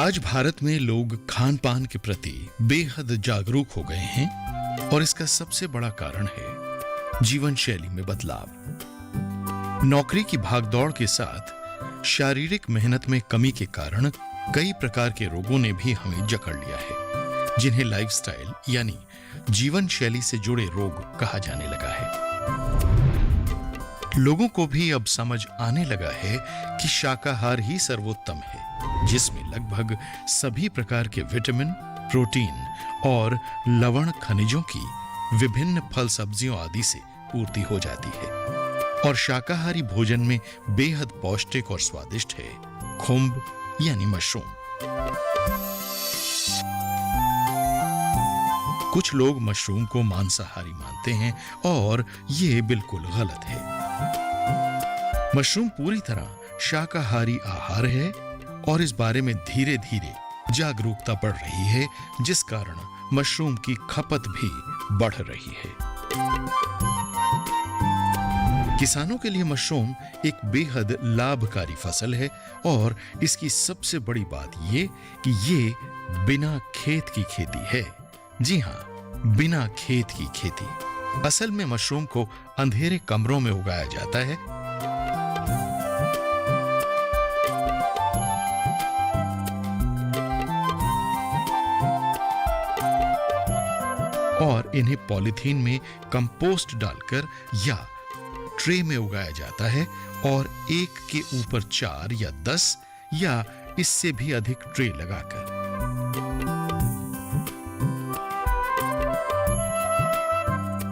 आज भारत में लोग खान पान के प्रति बेहद जागरूक हो गए हैं और इसका सबसे बड़ा कारण है जीवन शैली में बदलाव। नौकरी की भागदौड़ के साथ शारीरिक मेहनत में कमी के कारण कई प्रकार के रोगों ने भी हमें जकड़ लिया है, जिन्हें लाइफस्टाइल यानी जीवन शैली से जुड़े रोग कहा जाने लगा है। लोगों को भी अब समझ आने लगा है कि शाकाहार ही सर्वोत्तम है, जिसमें लगभग सभी प्रकार के विटामिन, प्रोटीन और लवण खनिजों की विभिन्न फल सब्जियों आदि से पूर्ति हो जाती है। और शाकाहारी भोजन में बेहद पौष्टिक और स्वादिष्ट है खुंब यानी मशरूम। कुछ लोग मशरूम को मांसाहारी मानते हैं और ये बिल्कुल गलत है। मशरूम पूरी तरह शाकाहारी आहार है और इस बारे में धीरे धीरे जागरूकता बढ़ रही है, जिस कारण मशरूम की खपत भी बढ़ रही है। किसानों के लिए मशरूम एक बेहद लाभकारी फसल है और इसकी सबसे बड़ी बात ये कि ये बिना खेत की खेती है। जी हां, बिना खेत की खेती। असल में मशरूम को अंधेरे कमरों में उगाया जाता है और इन्हें पॉलीथीन में कंपोस्ट डालकर या ट्रे में उगाया जाता है और एक के ऊपर 4 या 10 या इससे भी अधिक ट्रे लगाकर।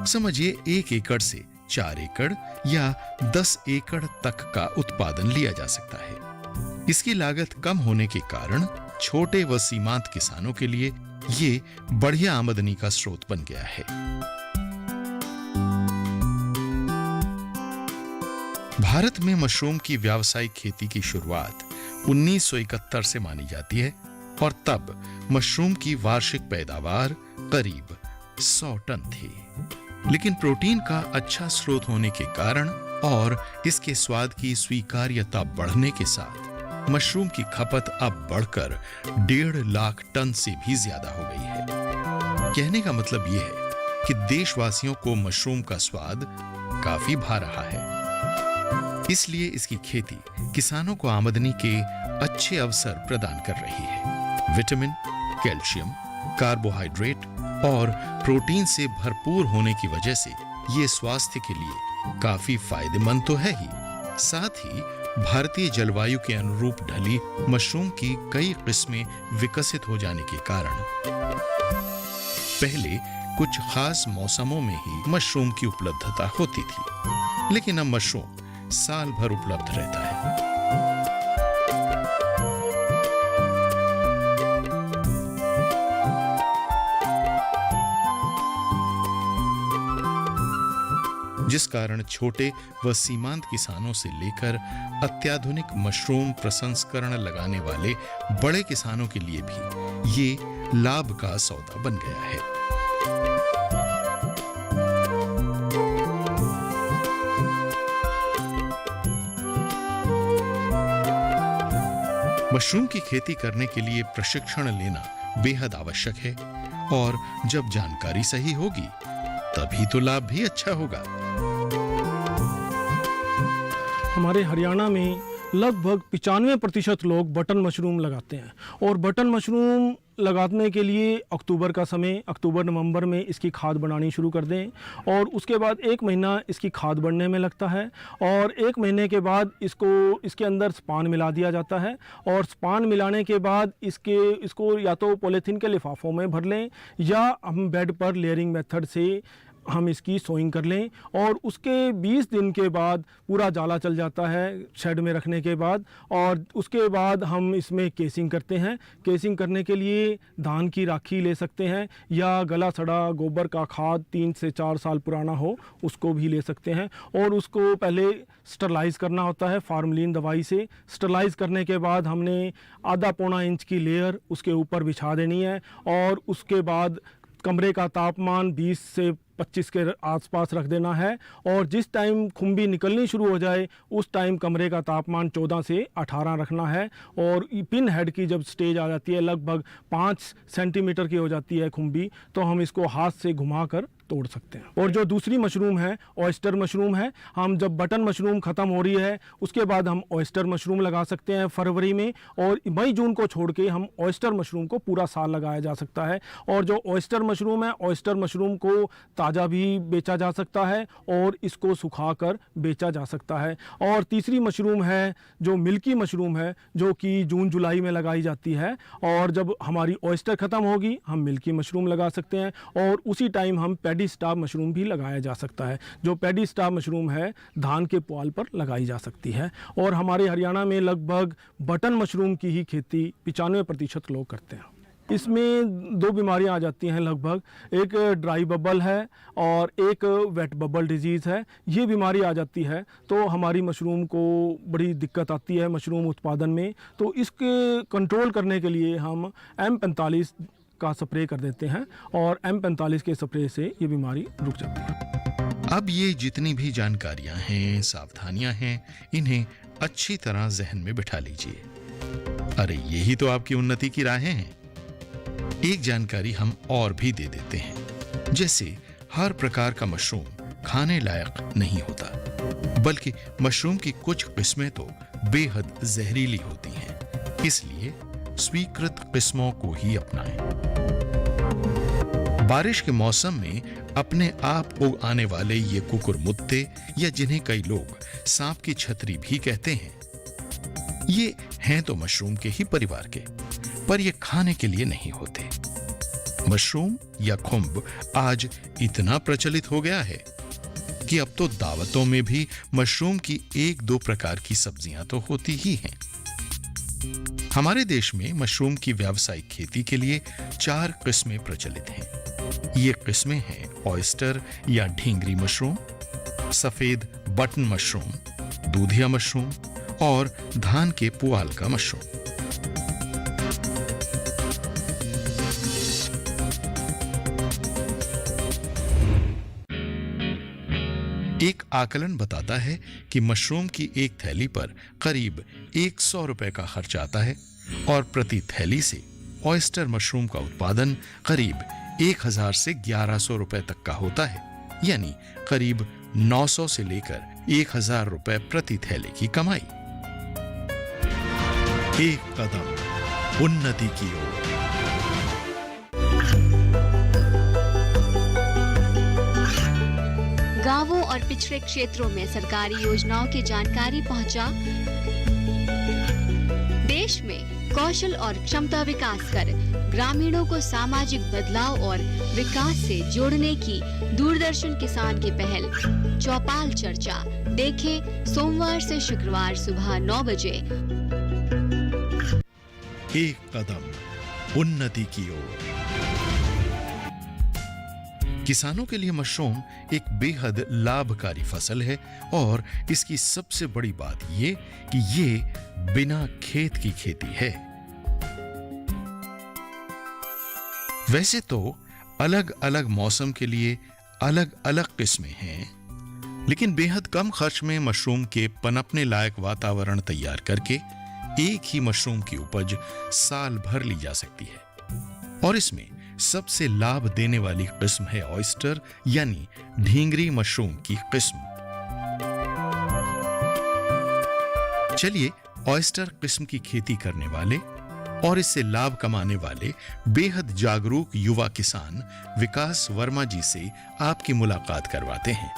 समझिए 1 एकड़ से 4 एकड़ या 10 एकड़ तक का उत्पादन लिया जा सकता है। इसकी लागत कम होने के कारण छोटे व सीमांत किसानों के लिए ये बढ़िया आमदनी का स्रोत बन गया है। भारत में मशरूम की व्यावसायिक खेती की शुरुआत 1971 से मानी जाती है और तब मशरूम की वार्षिक पैदावार करीब 100 टन थी। लेकिन प्रोटीन का अच्छा स्रोत होने के कारण और इसके स्वाद की स्वीकार्यता बढ़ने के साथ मशरूम की खपत अब बढ़कर 1.5 लाख टन से भी ज्यादा हो गई है। कहने का मतलब यह है कि देशवासियों को मशरूम का स्वाद काफी भा रहा है। इसलिए इसकी खेती किसानों को आमदनी के अच्छे अवसर प्रदान कर रही है। विटामिन, कैल्शियम, कार्बोहाइड्रेट और प्रोटीन से भरपूर होने की वजह से ये स्वास्थ्य के लिए काफी फायदेमंद तो है ही, साथ ही भारतीय जलवायु के अनुरूप ढली मशरूम की कई किस्में विकसित हो जाने के कारण पहले कुछ खास मौसमों में ही मशरूम की उपलब्धता होती थी, लेकिन अब मशरूम साल भर उपलब्ध रहता है। जिस कारण छोटे व सीमांत किसानों से लेकर अत्याधुनिक मशरूम प्रसंस्करण लगाने वाले बड़े किसानों के लिए भी ये लाभ का सौदा बन गया है। मशरूम की खेती करने के लिए प्रशिक्षण लेना बेहद आवश्यक है और जब जानकारी सही होगी तभी तो लाभ भी अच्छा होगा। हमारे हरियाणा में लगभग 95% लोग बटन मशरूम लगाते हैं और बटन मशरूम लगाने के लिए अक्टूबर का समय, अक्टूबर-नवंबर में इसकी खाद बनानी शुरू कर दें और उसके बाद 1 महीना इसकी खाद बढ़ने में लगता है और 1 महीने के बाद इसके अंदर स्पान मिला दिया जाता है और स्पान मिलाने के बाद इसको या तो पॉलीथीन के लिफाफों में भर लें या हम बेड पर लेयरिंग मेथड से हम इसकी सोइंग कर लें और उसके 20 दिन के बाद पूरा जाला चल जाता है शेड में रखने के बाद और उसके बाद हम इसमें केसिंग करते हैं। केसिंग करने के लिए धान की राखी ले सकते हैं या गला सड़ा गोबर का खाद 3 से 4 साल पुराना हो उसको भी ले सकते हैं और उसको पहले स्टरलाइज करना होता है फार्मलिन दवाई से। स्टरलाइज करने के बाद हमने आधा पौना इंच की लेयर उसके ऊपर बिछा देनी है और उसके बाद कमरे का तापमान 20 से 25 के आसपास रख देना है और जिस टाइम खुम्बी निकलनी शुरू हो जाए उस टाइम कमरे का तापमान 14 से 18 रखना है। और पिन हेड की जब स्टेज आ जाती है, लगभग 5 सेंटीमीटर की हो जाती है खुम्बी, तो हम इसको हाथ से घुमाकर तोड़ सकते हैं। और जो दूसरी मशरूम है ऑयस्टर मशरूम है, हम जब बटन मशरूम ख़त्म हो रही है उसके बाद हम ऑयस्टर मशरूम लगा सकते हैं फरवरी में, और मई जून को छोड़ के हम ऑयस्टर मशरूम को पूरा साल लगाया जा सकता है। और जो ऑयस्टर मशरूम है, ऑयस्टर मशरूम को ताज़ा भी बेचा जा सकता है और इसको सुखाकर बेचा जा सकता है। और तीसरी मशरूम है जो मिल्की मशरूम है, जो कि जून जुलाई में लगाई जाती है, और जब हमारी ऑयस्टर ख़त्म होगी हम मिल्की मशरूम लगा सकते हैं। और उसी टाइम हम पैडी स्टार मशरूम भी लगाया जा सकता है। जो पैडी स्टार मशरूम है धान के पुआल पर लगाई जा सकती है। और हमारे हरियाणा में लगभग बटन मशरूम की ही खेती 95% लोग करते हैं। इसमें 2 बीमारियां आ जाती हैं लगभग, एक ड्राई बबल है और एक वेट बबल डिजीज़ है। ये बीमारी आ जाती है तो हमारी मशरूम को बड़ी दिक्कत आती है मशरूम उत्पादन में। तो इसके कंट्रोल करने के लिए हम M45 का स्प्रे कर देते हैं और M45 के स्प्रे से ये बीमारी रुक जाती है। अब ये जितनी भी जानकारियां हैं, सावधानियां हैं, इन्हें अच्छी तरह जहन में बिठा लीजिए। अरे यही तो आपकी उन्नति की राहें हैं। एक जानकारी हम और भी दे देते हैं, जैसे हर प्रकार का मशरूम खाने लायक नहीं होता, बल्कि मशरूम की कुछ किस्में तो बेहद जहरीली होती हैं। इसलिए स्वीकृत किस्मों को ही अपनाएं। बारिश के मौसम में अपने आप उग आने वाले ये कुकुरमुत्ते, या जिन्हें कई लोग सांप की छतरी भी कहते हैं, ये हैं तो मशरूम के ही परिवार के, पर ये खाने के लिए नहीं होते। मशरूम या खुम्ब आज इतना प्रचलित हो गया है कि अब तो दावतों में भी मशरूम की 1-2 प्रकार की सब्जियां तो होती ही हैं। हमारे देश में मशरूम की व्यावसायिक खेती के लिए 4 किस्में प्रचलित हैं। ये किस्में हैं ऑयस्टर या ढींगरी मशरूम, सफेद बटन मशरूम, दूधिया मशरूम और धान के पुआल का मशरूम। एक आकलन बताता है कि मशरूम की एक थैली पर करीब 100 रुपए का खर्च आता है और प्रति थैली से ऑयस्टर मशरूम का उत्पादन करीब 1000 से 1100 रुपए तक का होता है, यानी करीब 900 से लेकर 1000 रुपए प्रति थैले की कमाई। एक कदम उन्नति की ओर। गांवों और पिछड़े क्षेत्रों में सरकारी योजनाओं की जानकारी पहुंचा। देश में कौशल और क्षमता विकास कर ग्रामीणों को सामाजिक बदलाव और विकास से जोड़ने की दूरदर्शन किसान की पहल चौपाल चर्चा देखें सोमवार से शुक्रवार सुबह 9 बजे। एक कदम उन्नति की ओर। किसानों के लिए मशरूम एक बेहद लाभकारी फसल है और इसकी सबसे बड़ी बात ये कि ये बिना खेत की खेती है। वैसे तो अलग अलग मौसम के लिए अलग अलग किस्में हैं, लेकिन बेहद कम खर्च में मशरूम के पनपने लायक वातावरण तैयार करके एक ही मशरूम की उपज साल भर ली जा सकती है। और इसमें सबसे लाभ देने वाली किस्म है ऑयस्टर यानी ढींगरी मशरूम की किस्म। चलिए ऑयस्टर किस्म की खेती करने वाले और इससे लाभ कमाने वाले बेहद जागरूक युवा किसान विकास वर्मा जी से आपकी मुलाकात करवाते हैं।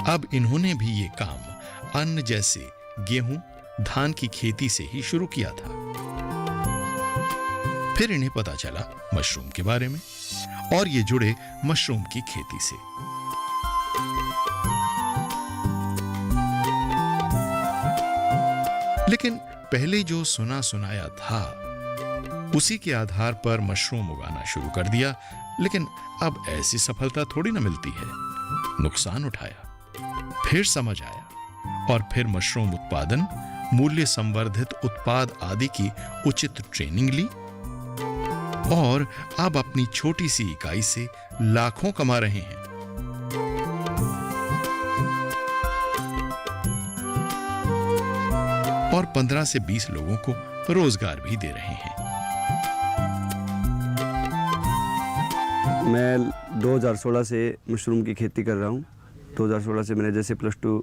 अब इन्होंने भी ये काम अन्न जैसे गेहूं, धान की खेती से ही शुरू किया था। फिर इन्हें पता चला मशरूम के बारे में और ये जुड़े मशरूम की खेती से। लेकिन पहले जो सुना सुनाया था उसी के आधार पर मशरूम उगाना शुरू कर दिया, लेकिन अब ऐसी सफलता थोड़ी ना मिलती है। नुकसान उठाया, फिर समझ आया और फिर मशरूम उत्पादन मूल्य संवर्धित उत्पाद आदि की उचित ट्रेनिंग ली और अब अपनी छोटी सी इकाई से लाखों कमा रहे हैं। और 15 से 20 लोगों को रोजगार भी दे रहे हैं। मैं 2016 से मशरूम की खेती कर रहा हूँ। 2016 से मैंने जैसे प्लस टू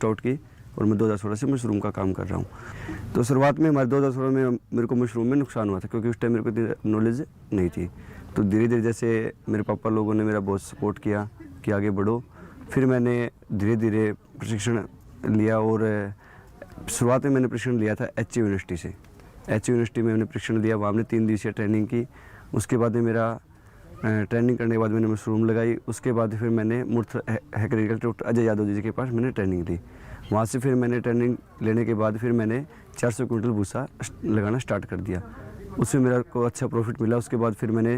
आउट की और मैं 2016 से मशरूम का काम कर रहा हूँ। तो शुरुआत में हमारे 2016 में मेरे को मशरूम में नुकसान हुआ था, क्योंकि उस टाइम मेरे को इतनी नॉलेज नहीं थी। तो धीरे धीरे जैसे मेरे पापा लोगों ने मेरा बहुत सपोर्ट किया कि आगे बढ़ो, फिर मैंने धीरे धीरे प्रशिक्षण लिया। और शुरुआत में मैंने प्रशिक्षण लिया था एच यूनिवर्सिटी से। एच यूनिवर्सिटी में मैंने प्रशिक्षण लिया, वहाँ हमने 3 दिवसीय ट्रेनिंग की। उसके बाद में मेरा ट्रेनिंग करने के बाद मैंने मशरूम लगाई। उसके बाद फिर मैंने मूर्त एग्रीकल्चर डॉक्टर अजय यादव जी के पास मैंने ट्रेनिंग ली। वहाँ से फिर मैंने ट्रेनिंग लेने के बाद फिर मैंने 400 क्विंटल भूसा लगाना स्टार्ट कर दिया। उसमें मेरा को अच्छा प्रॉफिट मिला। उसके बाद फिर मैंने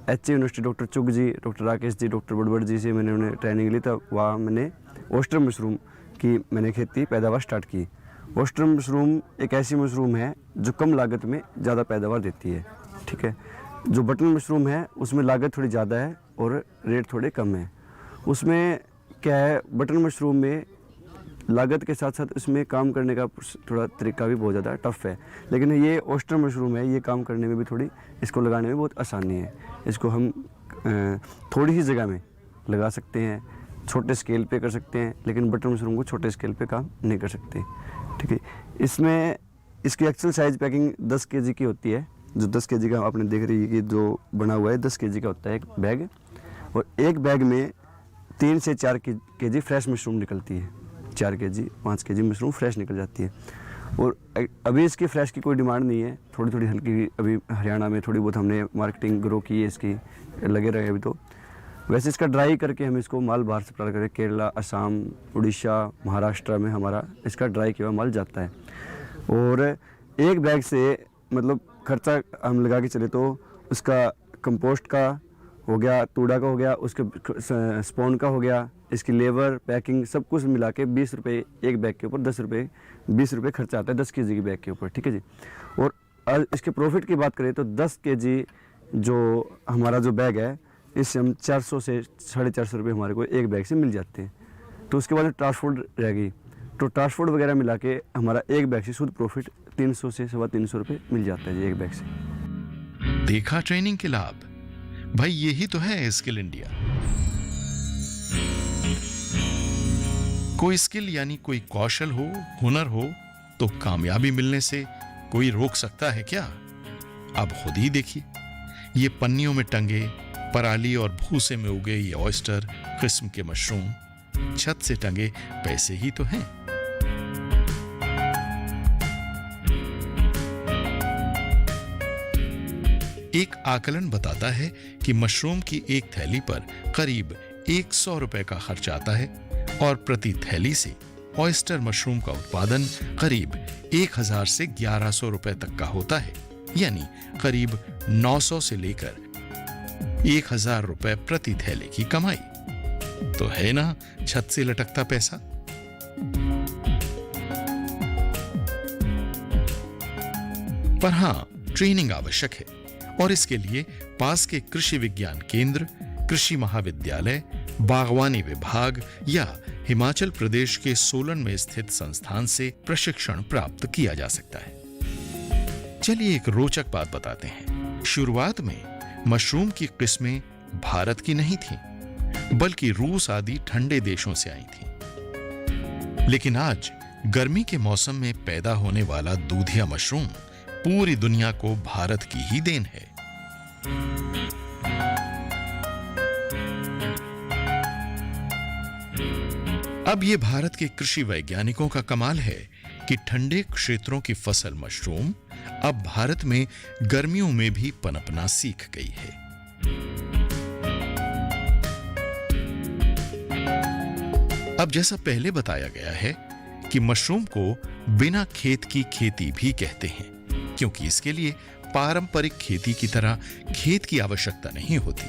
एच यूनिवर्सिटी डॉक्टर चुग जी, डॉक्टर राकेश जी, डॉक्टर बड़बड़ जी से मैंने उन्हें ट्रेनिंग ली। तब वहाँ मैंने ऑयस्टर मशरूम की मैंने खेती पैदावार स्टार्ट की। ऑयस्टर मशरूम एक ऐसी मशरूम है जो कम लागत में ज़्यादा पैदावार देती है। ठीक है, जो बटन मशरूम है उसमें लागत थोड़ी ज़्यादा है और रेट थोड़े कम है। उसमें क्या है, बटन मशरूम में लागत के साथ साथ उसमें काम करने का थोड़ा तरीका भी बहुत ज़्यादा टफ है। लेकिन ये ऑयस्टर मशरूम है, ये काम करने में भी थोड़ी, इसको लगाने में बहुत आसानी है। इसको हम थोड़ी ही जगह में लगा सकते हैं, छोटे स्केल पे कर सकते हैं, लेकिन बटन मशरूम को छोटे स्केल पे काम नहीं कर सकते। ठीक है, इसमें इसकी एक्चुअल साइज पैकिंग 10 kg की होती है। जो 10 kg का आपने देख रही है कि जो बना हुआ है 10 kg का होता है एक बैग, और एक बैग में 3 से 4 kg फ्रेश मशरूम निकलती है। 4 kg 5 kg मशरूम फ्रेश निकल जाती है। और अभी इसकी फ्रेश की कोई डिमांड नहीं है, थोड़ी थोड़ी हल्की अभी हरियाणा में थोड़ी बहुत हमने मार्केटिंग ग्रो की है इसकी, लगे रहे अभी। तो वैसे इसका ड्राई करके हम इसको माल बाहर सप्लाई करें, केरला, असम, उड़ीसा, महाराष्ट्र में हमारा इसका ड्राई किया हुआ माल जाता है। और एक बैग से मतलब खर्चा हम लगा के चले तो उसका कंपोस्ट का हो गया, तूड़ा का हो गया, उसके स्पॉन का हो गया, इसकी लेबर, पैकिंग सब कुछ मिला के 20 रुपये एक बैग के ऊपर, 10 रुपये 20 रुपये खर्चा आता है 10 kg की बैग के ऊपर। ठीक है जी। और इसके प्रॉफिट की बात करें तो 10 kg जो हमारा जो बैग है, इससे हम 400 से 450 रुपये हमारे को एक बैग से मिल जाते हैं। तो उसके बाद ट्रांसपोर्ट रह गई, तो ट्रांसपोर्ट वगैरह मिला के हमारा एक बैग से शुद्ध प्रॉफिट 300 से 350 रुपये मिल जाता है जी एक बैग से। देखा ट्रेनिंग के लाभ? भाई यही तो है स्किल इंडिया। कोई स्किल यानी कोई कौशल हो, हुनर हो, तो कामयाबी मिलने से कोई रोक सकता है क्या? अब खुद ही देखिए, ये पन्नियों में टंगे पराली और भूसे में उगे ये ऑयस्टर किस्म के मशरूम छत से टंगे पैसे ही तो हैं। एक आकलन बताता है कि मशरूम की एक थैली पर करीब 100 रुपए का खर्च आता है और प्रति थैली से ऑयस्टर मशरूम का उत्पादन करीब 1000 से 1100 रुपए तक का होता है, यानी करीब 900 से लेकर 1000 रुपए प्रति थैले की कमाई। तो है ना छत से लटकता पैसा। पर हां, ट्रेनिंग आवश्यक है और इसके लिए पास के कृषि विज्ञान केंद्र, कृषि महाविद्यालय, बागवानी विभाग या हिमाचल प्रदेश के सोलन में स्थित संस्थान से प्रशिक्षण प्राप्त किया जा सकता है। चलिए एक रोचक बात बताते हैं। शुरुआत में मशरूम की किस्में भारत की नहीं थीं, बल्कि रूस आदि ठंडे देशों से आई थीं। लेकिन आज गर्मी के मौसम में पैदा होने वाला दूधिया मशरूम पूरी दुनिया को भारत की ही देन है। अब ये भारत के कृषि वैज्ञानिकों का कमाल है कि ठंडे क्षेत्रों की फसल मशरूम अब भारत में गर्मियों में भी पनपना सीख गई है। अब जैसा पहले बताया गया है कि मशरूम को बिना खेत की खेती भी कहते हैं, क्योंकि इसके लिए पारंपरिक खेती की तरह खेत की आवश्यकता नहीं होती,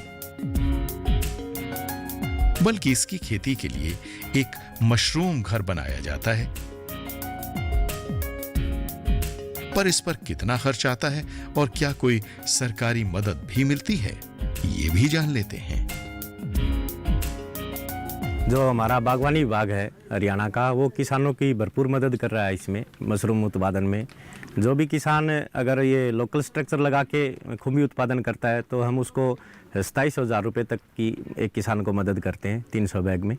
बल्कि इसकी खेती के लिए एक मशरूम घर बनाया जाता है। पर इस पर कितना खर्च आता है और क्या कोई सरकारी मदद भी मिलती है, ये भी जान लेते हैं। जो हमारा बागवानी विभाग है हरियाणा का, वो किसानों की भरपूर मदद कर रहा है इसमें मशरूम उत्पादन में। जो भी किसान अगर ये लोकल स्ट्रक्चर लगा के खुम्बी उत्पादन करता है तो हम उसको 27,000 रुपये तक की एक किसान को मदद करते हैं 300 बैग में।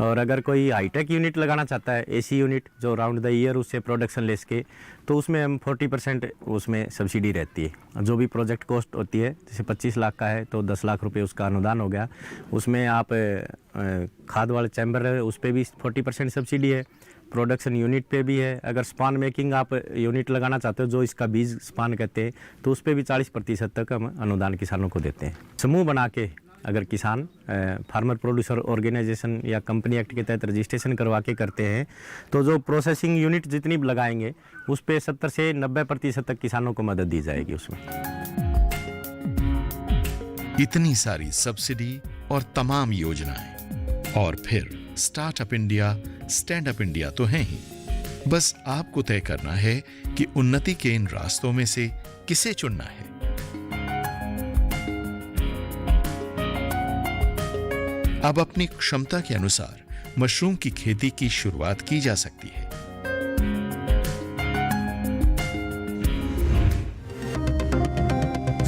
और अगर कोई हाईटेक यूनिट लगाना चाहता है, एसी यूनिट जो राउंड द ईयर उससे प्रोडक्शन ले सके, तो उसमें हम 40% उसमें सब्सिडी रहती है। जो भी प्रोजेक्ट कॉस्ट होती है, जैसे 25 लाख का है तो 10 लाख रुपए उसका अनुदान हो गया। उसमें आप खाद वाले चैम्बर है उस पर भी 40% सब्सिडी है, प्रोडक्शन यूनिट पे भी है। अगर स्पान मेकिंग आप यूनिट लगाना चाहते हो, जो इसका बीज स्पान कहते हैं, तो उस पर भी 40% तक हम अनुदान किसानों को देते हैं। समूह बना के अगर किसान फार्मर प्रोड्यूसर ऑर्गेनाइजेशन या कंपनी एक्ट के तहत रजिस्ट्रेशन करवा के करते हैं, तो जो प्रोसेसिंग यूनिट जितनी लगाएंगे उस पे 70 से 90% तक किसानों को मदद दी जाएगी उसमें। इतनी सारी सब्सिडी और तमाम योजनाएं, और फिर startup India, stand up India तो हैं ही। बस आपको तय करना है कि उन्नति के इन रास्तों में से किसे चुनना है। अब अपनी क्षमता के अनुसार मशरूम की खेती की शुरुआत की जा सकती है।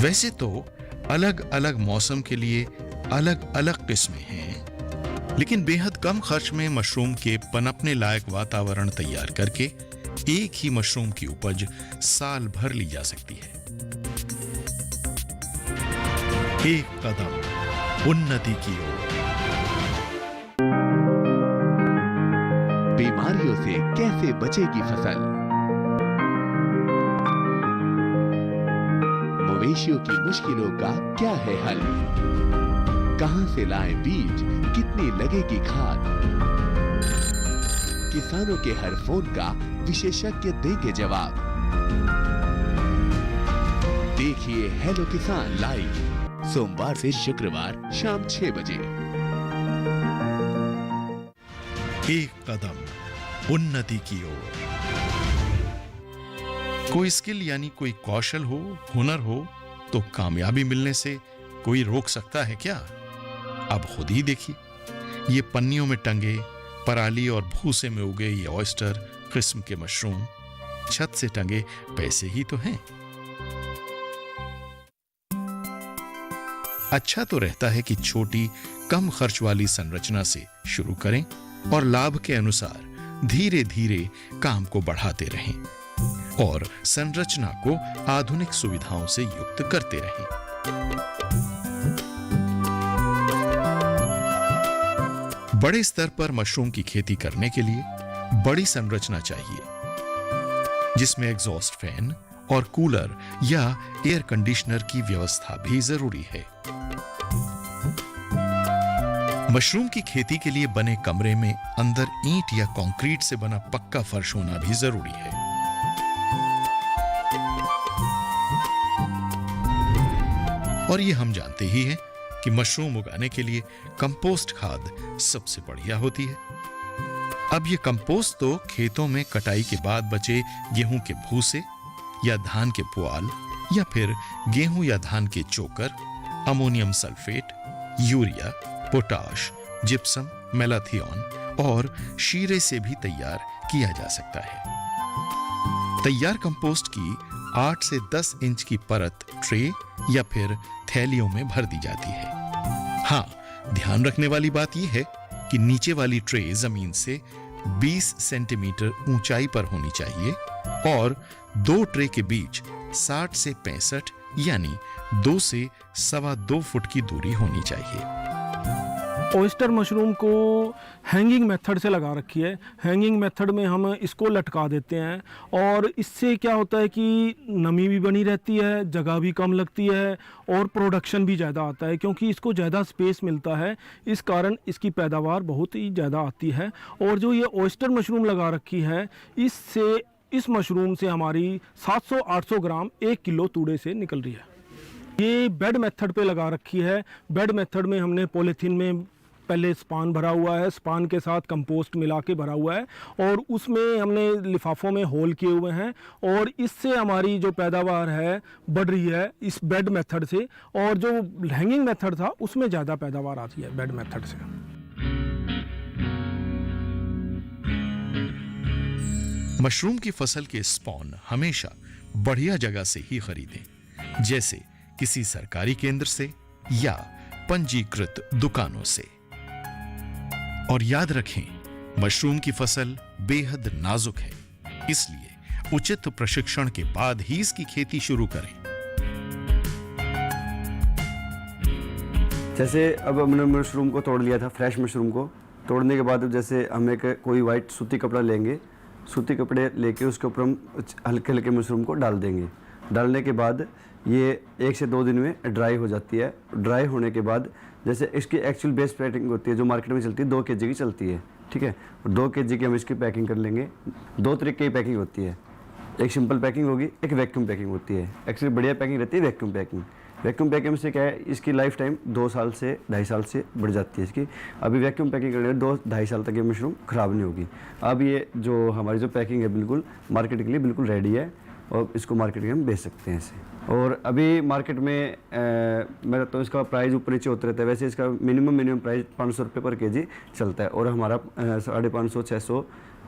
वैसे तो अलग अलग मौसम के लिए अलग अलग किस्में हैं, लेकिन बेहद कम खर्च में मशरूम के पनपने लायक वातावरण तैयार करके एक ही मशरूम की उपज साल भर ली जा सकती है। एक कदम उन्नति की ओर। बीमारियों से कैसे बचेगी फसल? मवेशियों की मुश्किलों का क्या है हल? कहां से लाएं बीज, कितनी लगेगी खाद? किसानों के हर फोन का विशेषज्ञ देंगे जवाब। देखिए हेलो किसान लाइव सोमवार से शुक्रवार शाम 6 बजे। एक कदम उन्नति की ओर। कोई स्किल यानी कोई कौशल हो, हुनर हो, तो कामयाबी मिलने से कोई रोक सकता है क्या? अब खुद ही देखिए, ये पन्नियों में टंगे पराली और भूसे में उगे ये ऑयस्टर किस्म के मशरूम छत से टंगे पैसे ही तो हैं। अच्छा तो रहता है कि छोटी कम खर्च वाली संरचना से शुरू करें और लाभ के अनुसार धीरे धीरे काम को बढ़ाते रहें और संरचना को आधुनिक सुविधाओं से युक्त करते रहें। बड़े स्तर पर मशरूम की खेती करने के लिए बड़ी संरचना चाहिए, जिसमें एग्जॉस्ट फैन और कूलर या एयर कंडीशनर की व्यवस्था भी जरूरी है। मशरूम की खेती के लिए बने कमरे में अंदर ईंट या कंक्रीट से बना पक्का फर्श होना भी जरूरी है। और ये हम जानते ही हैं कि मशरूम उगाने के लिए कंपोस्ट खाद सबसे बढ़िया होती है। अब ये कंपोस्ट तो खेतों में कटाई के बाद बचे गेहूं के भूसे या धान के पुआल या फिर गेहूं या धान के चोकर, ammonium sulphate, urea, potash, gypsum, malathion और शीरे से भी तैयार किया जा सकता है। तैयार कंपोस्ट की 8 से 10 इंच की परत ट्रे या फिर थैलियों में भर दी जाती है। हाँ, ध्यान रखने वाली बात यह है कि नीचे वाली ट्रे जमीन से 20 सेंटीमीटर ऊंचाई पर होनी चाहिए और 2 ट्रे के बीच 60 से 65 यानी 2 से 2.25 फुट की दूरी होनी चाहिए। ऑयस्टर मशरूम को हैंगिंग मेथड से लगा रखी है। हैंगिंग मेथड में हम इसको लटका देते हैं और इससे क्या होता है कि नमी भी बनी रहती है, जगह भी कम लगती है और प्रोडक्शन भी ज़्यादा आता है, क्योंकि इसको ज़्यादा स्पेस मिलता है। इस कारण इसकी पैदावार बहुत ही ज़्यादा आती है। और जो ये ऑयस्टर मशरूम लगा रखी है, इस मशरूम से हमारी 700-800 ग्राम 1 किलो तूड़े से निकल रही है। ये बेड मेथड पे लगा रखी है। बेड मेथड में हमने पॉलीथीन में पहले स्पान भरा हुआ है, स्पान के साथ कंपोस्ट मिला के भरा हुआ है और उसमें हमने लिफाफों में होल किए हुए हैं और इससे हमारी जो पैदावार है बढ़ रही है इस बेड मेथड से, और जो हैंगिंग मेथड था उसमें ज़्यादा पैदावार आती है बेड मेथड से। मशरूम की फसल के स्पॉन हमेशा बढ़िया जगह से ही खरीदें, जैसे किसी सरकारी केंद्र से या पंजीकृत दुकानों से। और याद रखें, मशरूम की फसल बेहद नाजुक है, इसलिए उचित प्रशिक्षण के बाद ही इसकी खेती शुरू करें। जैसे अब हमने मशरूम को तोड़ लिया था, फ्रेश मशरूम को तोड़ने के बाद जैसे हम एक कोई वाइट सूती कपड़ा लेंगे, सूती कपड़े लेके उसके ऊपर हम हल्के हल्के मशरूम को डाल देंगे। डालने के बाद ये 1 से 2 दिन में ड्राई हो जाती है। ड्राई होने के बाद जैसे इसकी एक्चुअल बेस पैकिंग होती है जो मार्केट में चलती है 2 kg की चलती है, ठीक है। और 2 kg की हम इसकी पैकिंग कर लेंगे। 2 तरीके की पैकिंग होती है, एक सिंपल पैकिंग होगी, एक वैक्यूम पैकिंग होती है। एक्चुअली बढ़िया पैकिंग रहती है वैक्यूम पैकिंग। वैक्यूम पैकिंग से क्या है, इसकी लाइफ टाइम 2 साल से 2.5 साल से बढ़ जाती है इसकी। अभी वैक्यूम पैकिंग करने 2-2.5 साल तक ये मशरूम ख़राब नहीं होगी। अब ये जो हमारी जो पैकिंग है बिल्कुल मार्केट के लिए बिल्कुल रेडी है और इसको मार्केट में हम बेच सकते हैं इसे। और अभी मार्केट में मेरा तो इसका प्राइस ऊपर नीचे होता रहता है। वैसे इसका मिनिमम प्राइस 500 रुपये पर kg चलता है और हमारा 550-600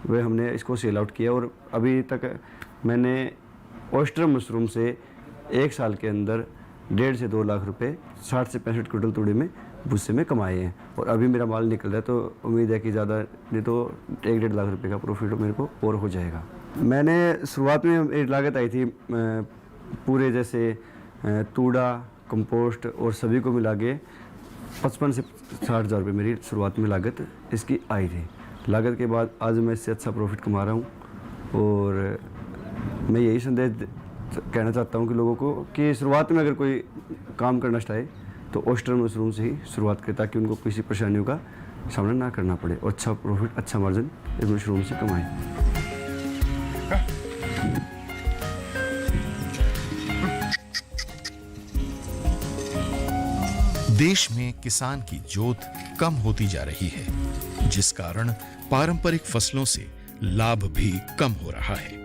वे हमने इसको सेल आउट किया। और अभी तक मैंने ऑयस्टर मशरूम से 1 साल के अंदर 1.5 से 2 लाख रुपए 60 से 65 क्विंटल तूड़ी में भूसे में कमाए हैं। और अभी मेरा माल निकल रहा है तो उम्मीद है कि ज़्यादा नहीं तो 1-1.5 लाख रुपए का प्रॉफिट मेरे को और हो जाएगा। मैंने शुरुआत में एक लागत आई थी पूरे जैसे तूड़ा, कंपोस्ट और सभी को मिला के 55 से 60 हज़ार रुपये मेरी शुरुआत में लागत इसकी आई थी। लागत के बाद आज मैं इससे अच्छा प्रॉफिट कमा रहा हूँ। और मैं यही संदेश कहना चाहता हूँ कि लोगों को कि शुरुआत में अगर कोई काम करना चाहे तो ऑयस्टर मशरूम से ही शुरुआत करें, ताकि उनको किसी परेशानियों का सामना ना करना पड़े और अच्छा प्रॉफिट, अच्छा मार्जिन इस मशरूम से कमाएं। देश में किसान की जोत कम होती जा रही है, जिस कारण पारंपरिक फसलों से लाभ भी कम हो रहा है।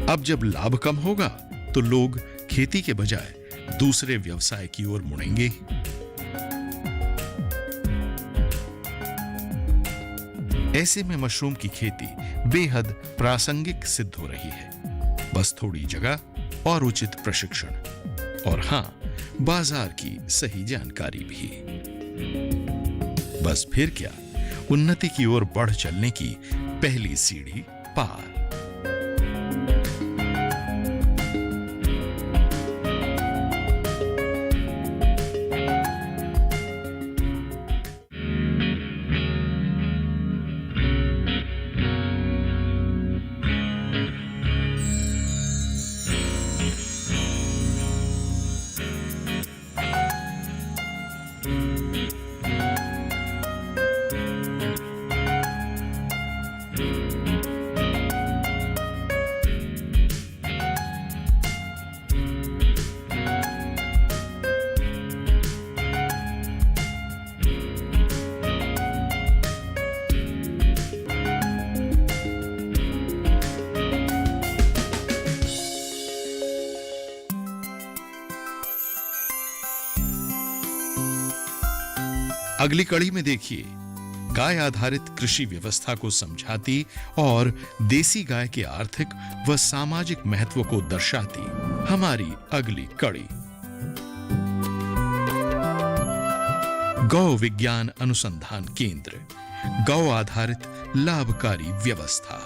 अब जब लाभ कम होगा तो लोग खेती के बजाय दूसरे व्यवसाय की ओर मुड़ेंगे। ऐसे में मशरूम की खेती बेहद प्रासंगिक सिद्ध हो रही है। बस थोड़ी जगह और उचित प्रशिक्षण और हां, बाजार की सही जानकारी भी। बस फिर क्या, उन्नति की ओर बढ़ चलने की पहली सीढ़ी पार। अगली कड़ी में देखिए, गाय आधारित कृषि व्यवस्था को समझाती और देसी गाय के आर्थिक व सामाजिक महत्व को दर्शाती हमारी अगली कड़ी। गौ विज्ञान अनुसंधान केंद्र, गौ आधारित लाभकारी व्यवस्था।